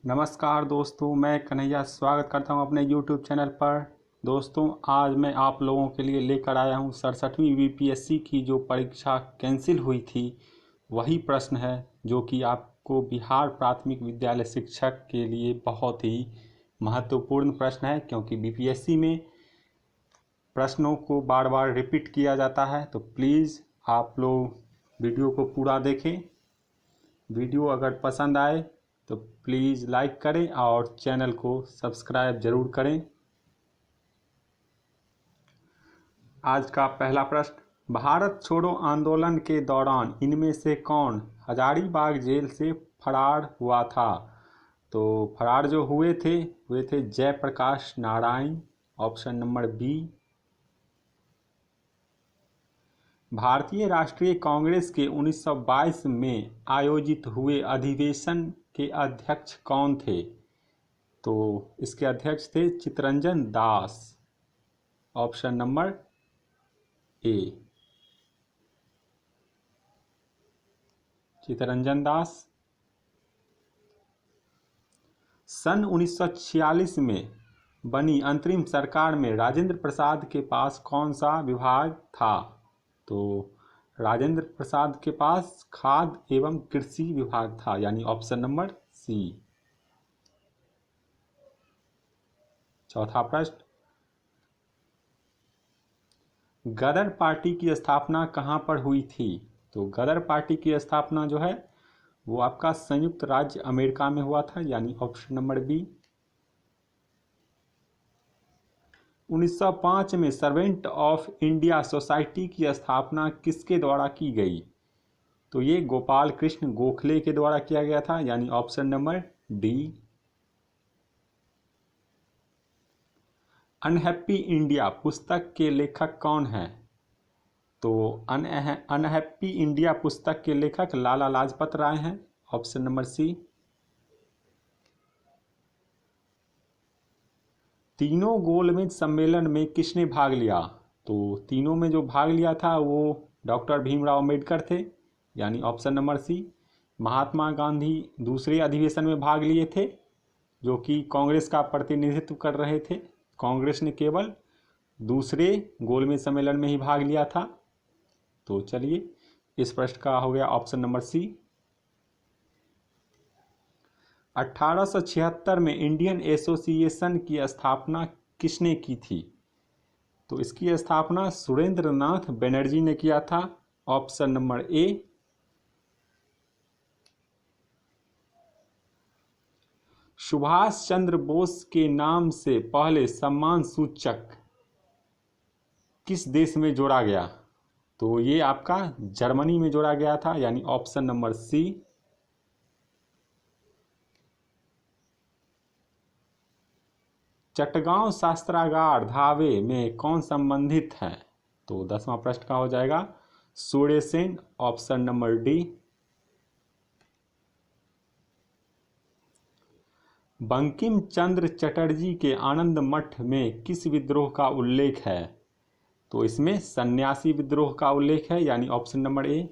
नमस्कार दोस्तों, मैं कन्हैया स्वागत करता हूं अपने YouTube चैनल पर। दोस्तों, आज मैं आप लोगों के लिए लेकर आया हूं 67वीं बीपीएससी की जो परीक्षा कैंसिल हुई थी वही प्रश्न है जो कि आपको बिहार प्राथमिक विद्यालय शिक्षक के लिए बहुत ही महत्वपूर्ण प्रश्न है, क्योंकि बीपीएससी में प्रश्नों को बार बार रिपीट किया जाता है। तो प्लीज़ आप लोग वीडियो को पूरा देखें। वीडियो अगर पसंद आए तो प्लीज़ लाइक करें और चैनल को सब्सक्राइब ज़रूर करें। आज का पहला प्रश्न, भारत छोड़ो आंदोलन के दौरान इनमें से कौन हजारीबाग जेल से फरार हुआ था? तो फरार जो हुए थे Jayaprakash Narayan, option number B. Bharatiya Rashtriya Congress के 1922 में आयोजित हुए अधिवेशन के अध्यक्ष कौन थे? तो इसके अध्यक्ष थे चित्तरंजन दास, ऑप्शन नंबर ए, चित्तरंजन दास। सन 1946 में बनी अंतरिम सरकार में राजेंद्र प्रसाद के पास कौन सा विभाग था? तो राजेंद्र प्रसाद के पास खाद्य एवं कृषि विभाग था, यानी ऑप्शन नंबर सी। चौथा प्रश्न, गदर पार्टी की स्थापना कहां पर हुई थी? तो गदर पार्टी की स्थापना जो है वो आपका संयुक्त राज्य अमेरिका में हुआ था, यानी ऑप्शन नंबर बी। 1905 में सर्वेंट ऑफ इंडिया सोसाइटी की स्थापना किसके द्वारा की गई? तो ये गोपाल कृष्ण गोखले के द्वारा किया गया था, यानी option number D. Unhappy India पुस्तक के लेखक कौन है? तो अनहैप्पी इंडिया पुस्तक के लेखक लाला लाजपत राय हैं, ऑप्शन नंबर सी। तीनों गोलमेज सम्मेलन में किसने भाग लिया? तो तीनों में जो भाग लिया था वो डॉक्टर भीमराव अम्बेडकर थे, यानी ऑप्शन नंबर सी। महात्मा गांधी दूसरे अधिवेशन में भाग लिए थे जो कि कांग्रेस का प्रतिनिधित्व कर रहे थे। कांग्रेस ने केवल दूसरे गोलमेज सम्मेलन में ही भाग लिया था। तो चलिए, इस प्रश्न का हो गया ऑप्शन नंबर सी। 1876 में इंडियन एसोसिएशन की स्थापना किसने की थी? तो इसकी स्थापना सुरेंद्र नाथ बनर्जी ने किया था, ऑप्शन नंबर ए। सुभाष चंद्र बोस के नाम से पहले सम्मान सूचक किस देश में जोड़ा गया? तो ये आपका जर्मनी में जोड़ा गया था, यानी ऑप्शन नंबर सी। चटगांव शास्त्रागार धावे में कौन संबंधित है? तो 10वां प्रश्न का हो जाएगा Surya Sen, option number D. Bankim Chandra Chatterjee के आनंद मठ में किस विद्रोह का उल्लेख है? तो इसमें सन्यासी विद्रोह का उल्लेख है, यानी ऑप्शन नंबर ए।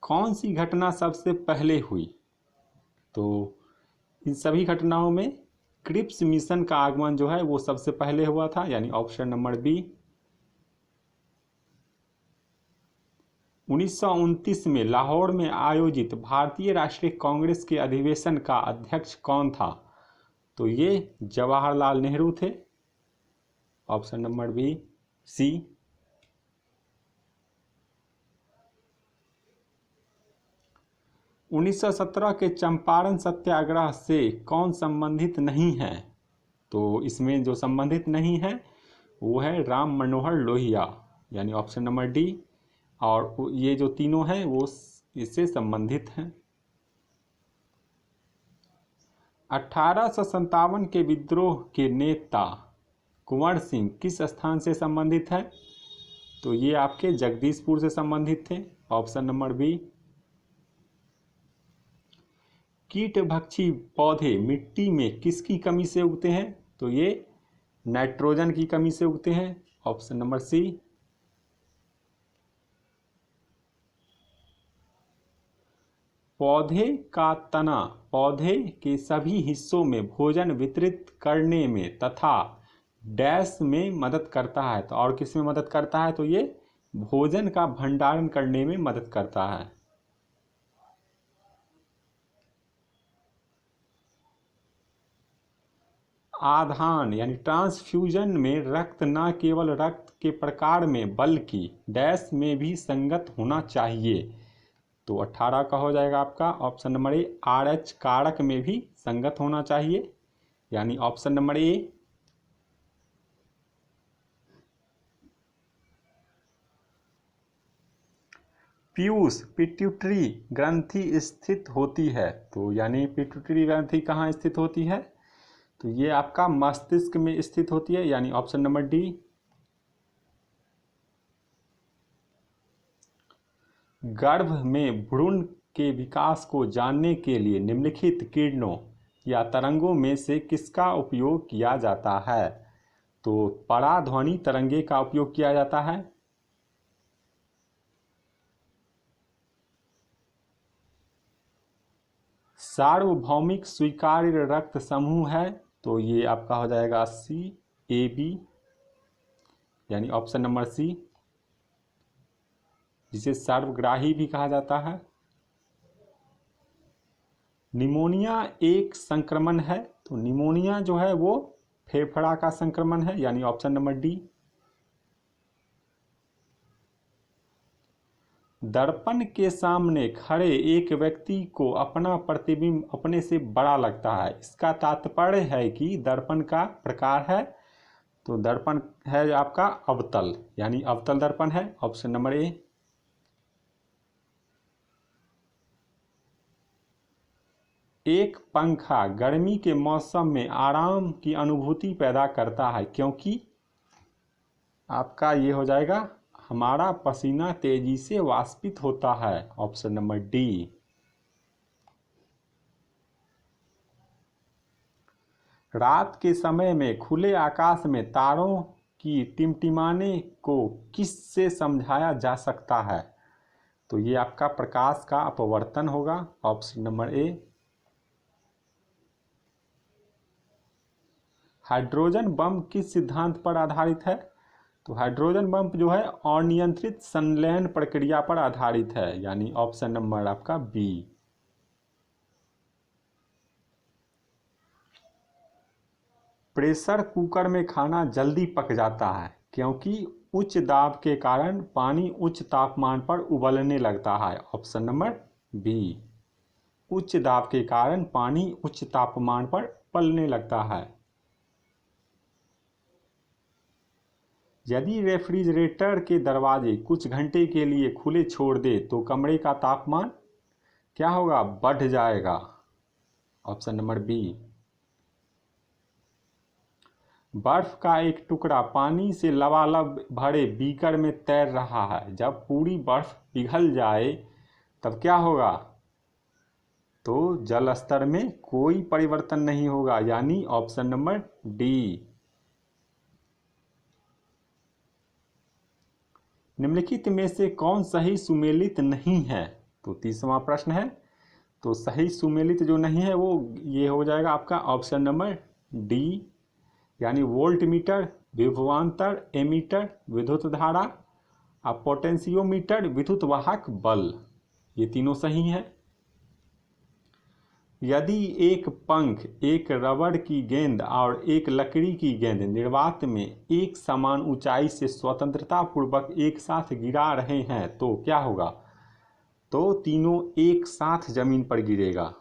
कौन सी घटना सबसे पहले हुई? तो इन सभी घटनाओं में क्रिप्स मिशन का आगमन जो है वो सबसे पहले हुआ था, यानी ऑप्शन नंबर बी। 1929 में लाहौर में आयोजित भारतीय राष्ट्रीय कांग्रेस के अधिवेशन का अध्यक्ष कौन था? तो ये जवाहरलाल नेहरू थे, ऑप्शन नंबर बी सी। 1917 के चंपारण सत्याग्रह से कौन संबंधित नहीं है? तो इसमें जो संबंधित नहीं है वो है राम मनोहर लोहिया, यानी ऑप्शन नंबर डी। और ये जो तीनों हैं वो इससे संबंधित हैं। 1857 के विद्रोह के नेता कुंवर सिंह किस स्थान से संबंधित है? तो ये आपके जगदीशपुर से संबंधित थे, ऑप्शन नंबर बी। कीटभक्षी पौधे मिट्टी में किसकी कमी से उगते हैं? तो ये नाइट्रोजन की कमी से उगते हैं, ऑप्शन नंबर सी। पौधे का तना पौधे के सभी हिस्सों में भोजन वितरित करने में तथा डैश में मदद करता है। तो और किस में मदद करता है? तो ये भोजन का भंडारण करने में मदद करता है। आधान यानी ट्रांसफ्यूजन में रक्त न केवल रक्त के प्रकार में बल्कि डैश में भी संगत होना चाहिए। तो 18 का हो जाएगा आपका ऑप्शन नंबर ए, RH कारक में भी संगत होना चाहिए, यानी ऑप्शन नंबर ए। पीयूष पिट्यूटरी ग्रंथि स्थित होती है। तो यानी पिट्यूटरी ग्रंथि कहाँ स्थित होती है? तो ये आपका मस्तिष्क में स्थित होती है, यानी ऑप्शन नंबर डी। गर्भ में भ्रूण के विकास को जानने के लिए निम्नलिखित किरणों या तरंगों में से किसका उपयोग किया जाता है? तो पराध्वनि तरंगे का उपयोग किया जाता है। सार्वभौमिक स्वीकार्य रक्त समूह है। तो ये आपका हो जाएगा CAB, यानी ऑप्शन नंबर सी, जिसे सर्वग्राही भी कहा जाता है। निमोनिया एक संक्रमण है। तो निमोनिया जो है वो फेफड़ा का संक्रमण है, यानी ऑप्शन नंबर डी। दर्पण के सामने खड़े एक व्यक्ति को अपना प्रतिबिंब अपने से बड़ा लगता है। इसका तात्पर्य है कि दर्पण का प्रकार है। तो दर्पण है आपका अवतल, यानी अवतल दर्पण है, ऑप्शन नंबर ए। एक पंखा गर्मी के मौसम में आराम की अनुभूति पैदा करता है क्योंकि आपका ये हो जाएगा हमारा पसीना तेजी से वाष्पित होता है, ऑप्शन नंबर डी। रात के समय में खुले आकाश में तारों की टिमटिमाने को किस से समझाया जा सकता है? तो ये आपका प्रकाश का अपवर्तन होगा, ऑप्शन नंबर ए। हाइड्रोजन बम किस सिद्धांत पर आधारित है? तो हाइड्रोजन बम जो है अनियंत्रित संलयन प्रक्रिया पर आधारित है, यानी ऑप्शन नंबर आपका बी। प्रेशर कुकर में खाना जल्दी पक जाता है क्योंकि उच्च दाब के कारण पानी उच्च तापमान पर उबलने लगता है, ऑप्शन नंबर बी। उच्च दाब के कारण पानी उच्च तापमान पर उबलने लगता है। यदि रेफ्रिजरेटर के दरवाजे कुछ घंटे के लिए खुले छोड़ दे तो कमरे का तापमान क्या होगा? बढ़ जाएगा, ऑप्शन नंबर बी। बर्फ का एक टुकड़ा पानी से लबालब भरे बीकर में तैर रहा है। जब पूरी बर्फ पिघल जाए तब क्या होगा? तो जल स्तर में कोई परिवर्तन नहीं होगा, यानी ऑप्शन नंबर डी। निम्नलिखित में से कौन सही सुमेलित नहीं है? तो 30वां प्रश्न है। तो सही सुमेलित जो नहीं है वो ये हो जाएगा आपका ऑप्शन नंबर डी, यानी वोल्ट मीटर, विभवांतर, एमीटर, विद्युत धारा, और पोटेंशियोमीटर, विद्युत वाहक बल, ये तीनों सही है। यदि एक पंख, एक रबड़ की गेंद और एक लकड़ी की गेंद निर्वात में एक समान ऊंचाई से स्वतंत्रता पूर्वक एक साथ गिरा रहे हैं तो क्या होगा? तो तीनों एक साथ जमीन पर गिरेगा,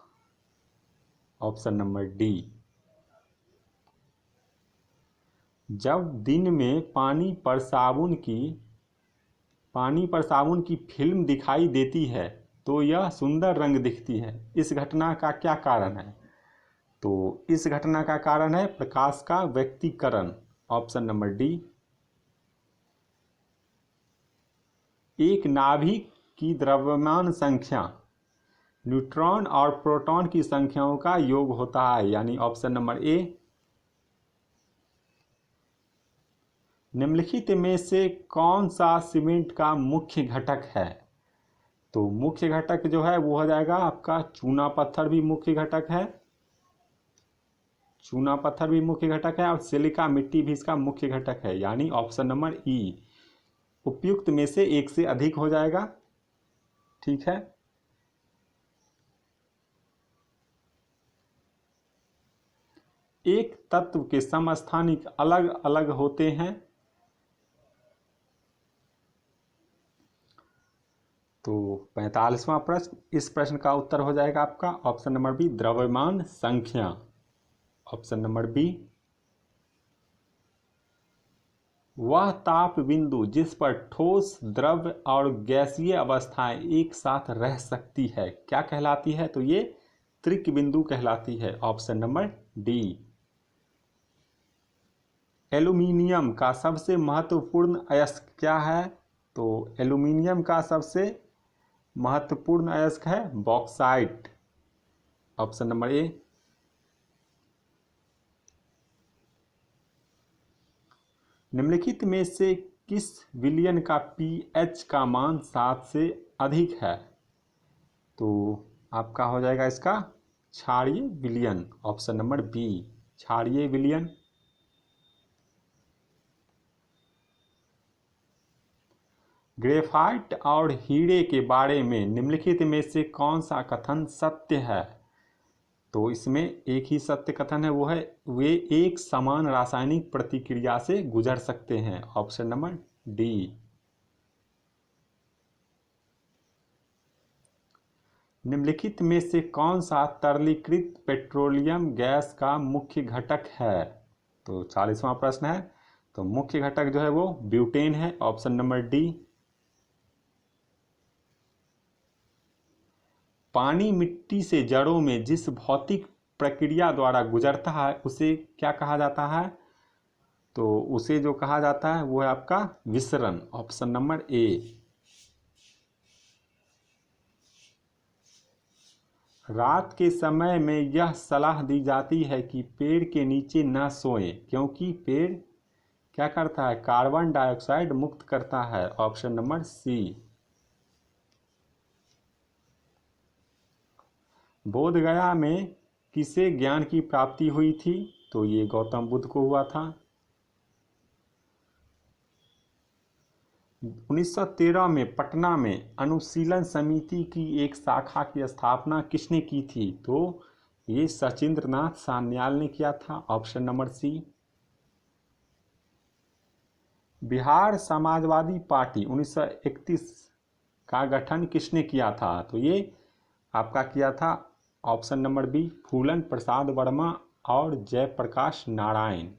ऑप्शन नंबर डी। जब दिन में पानी पर साबुन की फिल्म दिखाई देती है तो यह सुंदर रंग दिखती है। इस घटना का क्या कारण है? तो इस घटना का कारण है प्रकाश का व्यक्तीकरण, ऑप्शन नंबर डी। एक नाभिक की द्रव्यमान संख्या न्यूट्रॉन और प्रोटॉन की संख्याओं का योग होता है, यानी ऑप्शन नंबर ए। निम्नलिखित में से कौन सा सीमेंट का मुख्य घटक है? तो मुख्य घटक जो है वो हो जाएगा आपका चूना पत्थर भी मुख्य घटक है, चूना पत्थर भी मुख्य घटक है और सिलिका मिट्टी भी इसका मुख्य घटक है, यानी ऑप्शन नंबर ई उपयुक्त में से एक से अधिक हो जाएगा। ठीक है, एक तत्व के समस्थानिक अलग अलग होते हैं। तो 45वां प्रश्न, इस प्रश्न का उत्तर हो जाएगा आपका ऑप्शन नंबर बी द्रव्यमान संख्या। ऑप्शन नंबर बी, वह ताप बिंदु जिस पर ठोस, द्रव और गैसीय अवस्थाएं एक साथ रह सकती है क्या कहलाती है? तो ये त्रिक बिंदु कहलाती है। Option number D. एल्यूमीनियम का सबसे महत्वपूर्ण अयस्क क्या है? तो एल्यूमीनियम का सबसे महत्वपूर्ण अयस्क है बॉक्साइट। ऑप्शन नंबर ए। निम्नलिखित में से किस विलयन का पीएच का मान 7 से अधिक है? तो आपका हो जाएगा इसका क्षारीय विलयन। ऑप्शन नंबर बी क्षारीय विलयन। ग्रेफाइट और हीरे के बारे में निम्नलिखित में से कौन सा कथन सत्य है? तो इसमें एक ही सत्य कथन है, वो है वे एक समान रासायनिक प्रतिक्रिया से गुजर सकते हैं। Option number D. निम्नलिखित में से कौन सा तरलीकृत पेट्रोलियम गैस का मुख्य घटक है? तो 40वां प्रश्न है। तो मुख्य घटक जो है वो ब्यूटेन है। Option number D. पानी मिट्टी से जड़ों में जिस भौतिक प्रक्रिया द्वारा गुजरता है उसे क्या कहा जाता है? तो उसे जो कहा जाता है वो है आपका विसरण। ऑप्शन नंबर ए। रात के समय में यह सलाह दी जाती है कि पेड़ के नीचे न सोएं क्योंकि पेड़ क्या करता है? कार्बन डाइऑक्साइड मुक्त करता है। ऑप्शन नंबर सी। बोधगया में किसे ज्ञान की प्राप्ति हुई थी? तो ये गौतम बुद्ध को हुआ था। 1913 में पटना में अनुशीलन समिति की एक शाखा की स्थापना किसने की थी? तो ये सचिंद्रनाथ सान्याल ने किया था। Option number C. Bihar Samajwadi party 1931 का गठन किसने किया था? तो ये आपका किया था ऑप्शन नंबर बी फूलन प्रसाद वर्मा और जयप्रकाश नारायण।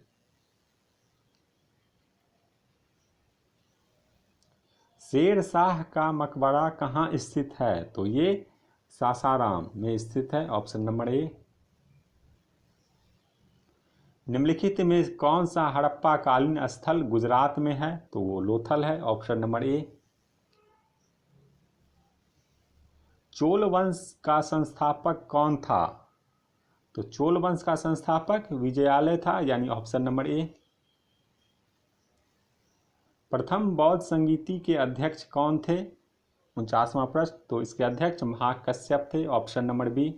शेर शाह का मकबरा कहाँ स्थित है? तो ये सासाराम में स्थित है। ऑप्शन नंबर ए। निम्नलिखित में कौन सा हड़प्पा कालीन स्थल गुजरात में है? तो वो लोथल है। ऑप्शन नंबर ए। चोल वंश का संस्थापक कौन था? तो चोल वंश का संस्थापक विजयालय था, यानी ऑप्शन नंबर ए। प्रथम बौद्ध संगीति के अध्यक्ष कौन थे? 49वां प्रश्न। तो इसके अध्यक्ष महाकश्यप थे। Option number B.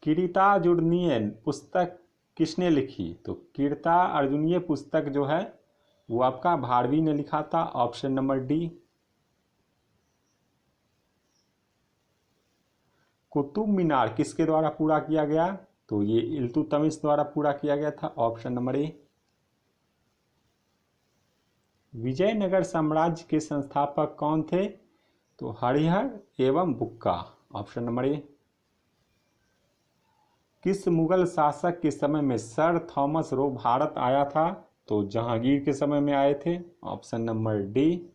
कीर्तार्जुनीय पुस्तक किसने लिखी? तो कीर्तार्जुनीय पुस्तक जो है वो आपका भारवी ने लिखा था। Option number D. Qutub Minar किसके द्वारा पूरा किया गया? तो ये इल्तुतमिश द्वारा पूरा किया गया था। ऑप्शन नंबर ए। विजयनगर साम्राज्य के संस्थापक कौन थे? तो हरिहर एवं बुक्का। ऑप्शन नंबर ए। किस मुगल शासक के समय में सर थॉमस रो भारत आया था? तो जहांगीर के समय में आए थे। Option number D.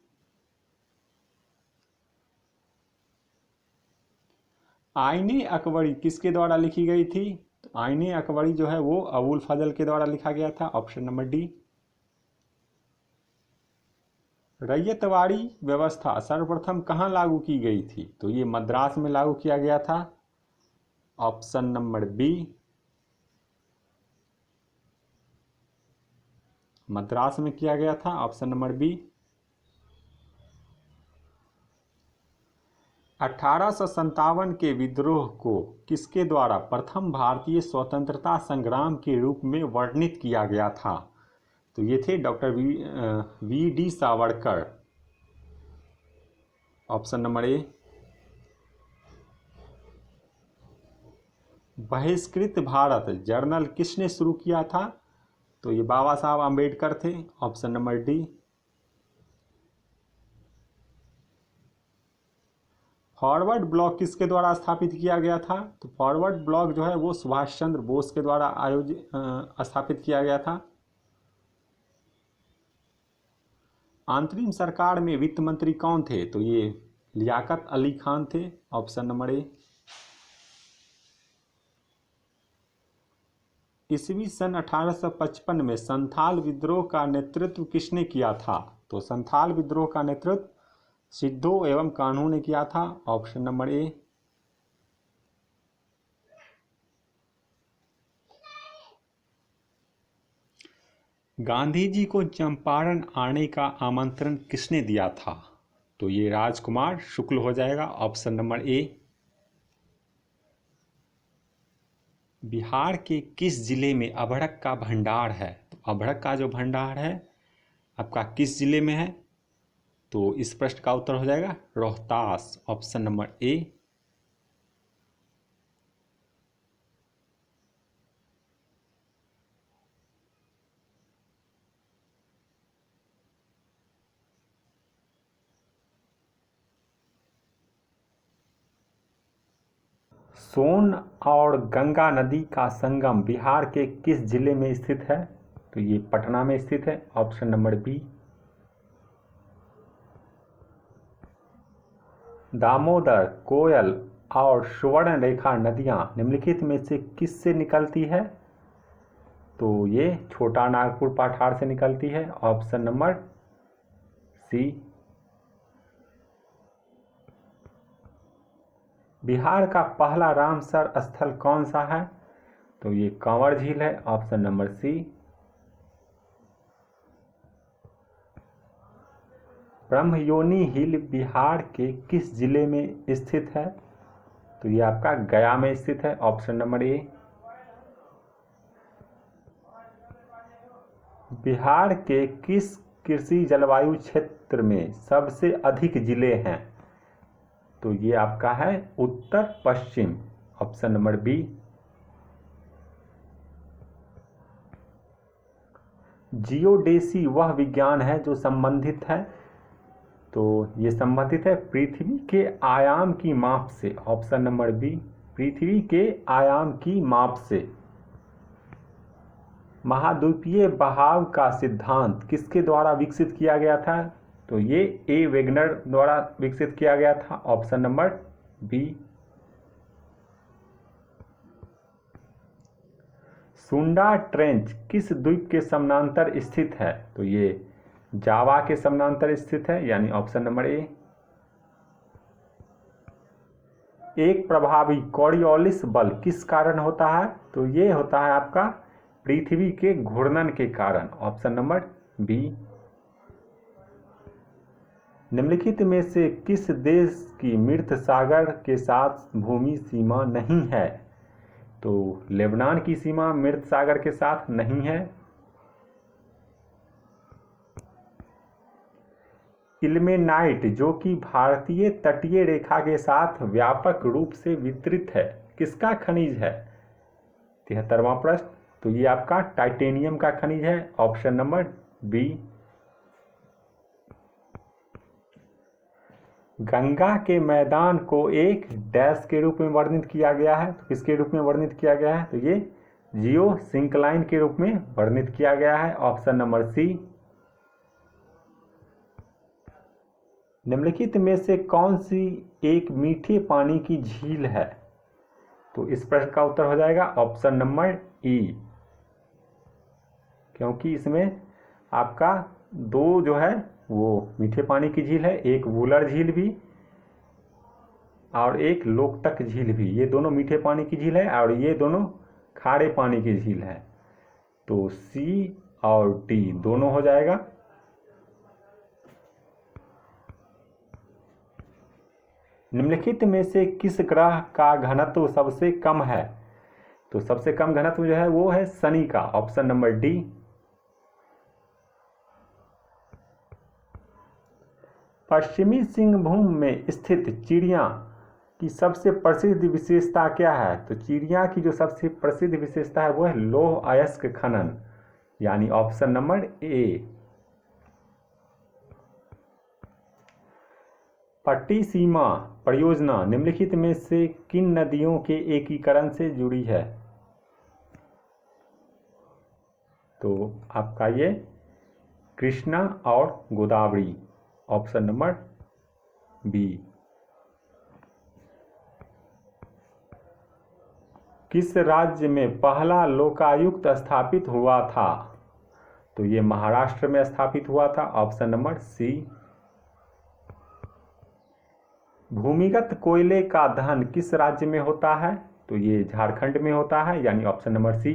आईने अकबरी किसके द्वारा लिखी गई थी? तो आईने अकबरी जो है वो अबुल फजल के द्वारा लिखा गया था। Option number D. रैयतवाड़ी व्यवस्था सर्वप्रथम कहाँ लागू की गई थी? तो ये मद्रास में लागू किया गया था। ऑप्शन नंबर बी मद्रास में किया गया था। Option number B. 1857 के विद्रोह को किसके द्वारा प्रथम भारतीय स्वतंत्रता संग्राम के रूप में वर्णित किया गया था? तो ये थे doctor V D Savarkar. Option number ए। बहिष्कृत भारत जर्नल किसने शुरू किया था? तो ये बाबा साहब आम्बेडकर थे। Option number D. Forward block किसके द्वारा स्थापित किया गया था? तो फॉरवर्ड ब्लॉक जो है वो सुभाष चंद्र बोस के द्वारा स्थापित किया गया था। अंतरिम सरकार में वित्त मंत्री कौन थे? तो ये लियाकत अली खान थे। ऑप्शन नंबर ए। ईस्वी सन 1855 में संथाल विद्रोह का नेतृत्व किसने किया था? तो संथाल विद्रोह का नेतृत्व सिद्धो एवं कान्हू ने किया था। Option number A. Gandhi ji को चंपारण आने का आमंत्रण किसने दिया था? तो ये राजकुमार शुक्ल हो जाएगा। ऑप्शन नंबर ए। बिहार के किस जिले में अभड़क का भंडार है? तो अभड़क का जो भंडार है आपका किस जिले में है? तो इस प्रश्न का उत्तर हो जाएगा Rohtas. Option number A. Son और गंगा नदी का संगम बिहार के किस जिले में स्थित है? तो ये पटना में स्थित है। Option number B. Damodar, Koel और सुवर्ण रेखा नदियां निम्नलिखित में से किससे निकलती है? तो ये छोटा नागपुर पठार से निकलती है। Option number C. बिहार का पहला रामसर स्थल कौन सा है? तो ये कांवर झील है। Option number C. Brahmayoni Hill Bihar के किस जिले में स्थित है? तो ये आपका गया में स्थित है। ऑप्शन नंबर ए। बिहार के किस कृषि जलवायु क्षेत्र में सबसे अधिक जिले हैं? तो ये आपका है उत्तर पश्चिम। Option number B. जियोडेसी वह विज्ञान है जो संबंधित है। तो ये संबंधित है पृथ्वी के आयाम की माप से। Option number B. पृथ्वी के आयाम की माप से। महाद्वीपीय बहाव का सिद्धांत किसके द्वारा विकसित किया गया था? तो ये ए वेगनर द्वारा विकसित किया गया था। Option number B. Sunda trench किस द्वीप के समानांतर स्थित है? तो ये जावा के समानांतर स्थित है, यानी ऑप्शन नंबर ए। एक प्रभावी कॉरियोलिस बल किस कारण होता है? तो ये होता है आपका पृथ्वी के घूर्णन के कारण। Option number B. निम्नलिखित में से किस देश की मृत सागर के साथ भूमि सीमा नहीं है? तो लेबनान की सीमा मृत सागर के साथ नहीं है। इल्मेनाइट जो कि भारतीय तटीय रेखा के साथ व्यापक रूप से वितरित है, किसका खनिज है? 73वां प्रश्न। तो ये आपका टाइटेनियम का खनिज है। Option number B. गंगा के मैदान को एक डैश के रूप में वर्णित किया गया है। तो किसके रूप में वर्णित किया गया है? तो ये जियो सिंक्लाइन के रूप में वर्णित किया गया है। Option number C. निम्नलिखित में से कौन सी एक मीठे पानी की झील है? तो इस प्रश्न का उत्तर हो जाएगा ऑप्शन नंबर ई, क्योंकि इसमें आपका दो जो है वो मीठे पानी की झील है, एक वुलर झील भी और एक लोकटक झील भी। ये दोनों मीठे पानी की झील है और ये दोनों खारे पानी की झील है। तो सी और डी दोनों हो जाएगा। निम्नलिखित में से किस ग्रह का घनत्व सबसे कम है? तो सबसे कम घनत्व जो है वो है शनि का, ऑप्शन नंबर डी। पश्चिमी सिंहभूम में स्थित चिड़िया की सबसे प्रसिद्ध विशेषता क्या है? तो चिड़िया की जो सबसे प्रसिद्ध विशेषता है वो है लौह अयस्क खनन, यानी ऑप्शन नंबर ए। पट्टिसीमा परियोजना निम्नलिखित में से किन नदियों के एकीकरण से जुड़ी है? तो आपका ये कृष्णा और गोदावरी, ऑप्शन नंबर बी। किस राज्य में पहला लोकायुक्त स्थापित हुआ था? तो ये महाराष्ट्र में स्थापित हुआ था, ऑप्शन नंबर सी। भूमिगत कोयले का दहन किस राज्य में होता है? तो ये झारखंड में होता है, यानी ऑप्शन नंबर सी।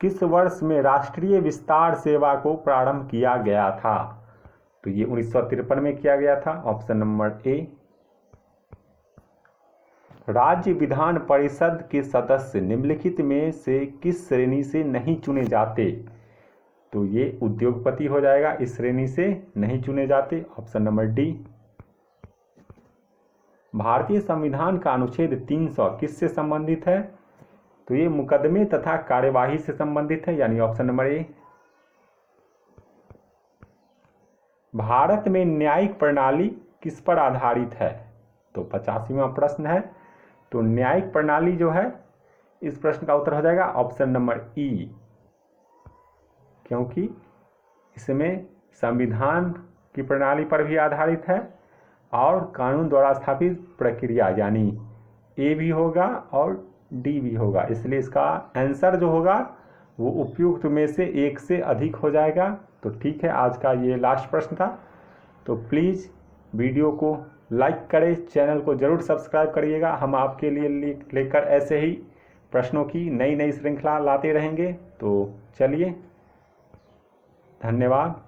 किस वर्ष में राष्ट्रीय विस्तार सेवा को प्रारंभ किया गया था? तो ये 1953 में किया गया था, ऑप्शन नंबर ए। राज्य विधान परिषद के सदस्य निम्नलिखित में से किस श्रेणी से नहीं चुने जाते? तो ये उद्योगपति हो जाएगा, इस श्रेणी से नहीं चुने जाते, ऑप्शन नंबर डी। भारतीय संविधान का अनुच्छेद 300 किससे संबंधित है? तो ये मुकदमे तथा कार्यवाही से संबंधित है, यानी ऑप्शन नंबर ए। भारत में न्यायिक प्रणाली किस पर आधारित है? तो 85वां प्रश्न है। तो न्यायिक प्रणाली जो है, इस प्रश्न का उत्तर हो जाएगा ऑप्शन नंबर ई, क्योंकि इसमें संविधान की प्रणाली पर भी आधारित है और कानून द्वारा स्थापित प्रक्रिया, यानी ए भी होगा और डी भी होगा, इसलिए इसका आंसर जो होगा वो उपयुक्त में से एक से अधिक हो जाएगा। तो ठीक है, आज का ये लास्ट प्रश्न था। तो प्लीज़ वीडियो को लाइक करें, चैनल को ज़रूर सब्सक्राइब करिएगा। हम आपके लिए लेकर ऐसे ही प्रश्नों की नई नई श्रृंखला लाते रहेंगे। तो चलिए, धन्यवाद।